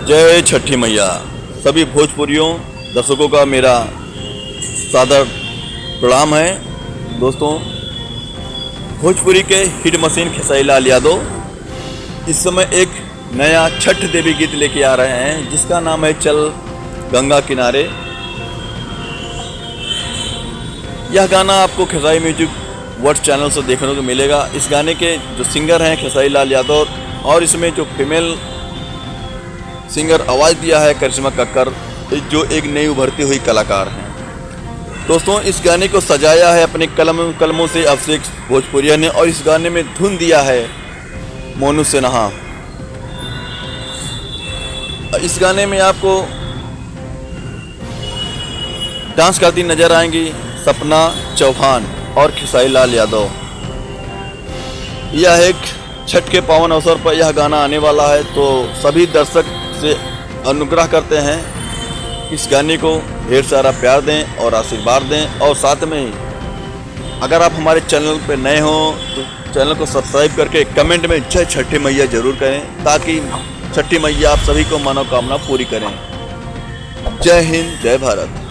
जय छठी मैया। सभी भोजपुरियों दर्शकों का मेरा सादर प्रणाम है। दोस्तों, भोजपुरी के हिट मशीन खेसारी लाल यादव इस समय एक नया छठ देवी गीत लेके आ रहे हैं जिसका नाम है चल गंगा किनारे। यह गाना आपको खेसारी म्यूजिक वर्ड चैनल से देखने को मिलेगा। इस गाने के जो सिंगर हैं खेसारी लाल यादव, और इसमें जो फीमेल सिंगर आवाज़ दिया है करिश्मा कक्कर, जो एक नई उभरती हुई कलाकार हैं। दोस्तों, इस गाने को सजाया है अपने कलमों से अभिषेक भोजपुरिया ने, और इस गाने में धुन दिया है मोनू सिन्हा। इस गाने में आपको डांस करती नजर आएंगी सपना चौहान और खेसारी लाल यादव। यह एक छठ के पावन अवसर पर यह गाना आने वाला है, तो सभी दर्शक से अनुग्रह करते हैं इस गाने को ढेर सारा प्यार दें और आशीर्वाद दें। और साथ में ही अगर आप हमारे चैनल पर नए हों तो चैनल को सब्सक्राइब करके कमेंट में जय छठी मैया जरूर करें, ताकि छठी मैया आप सभी को मनोकामना पूरी करें। जय हिंद, जय भारत।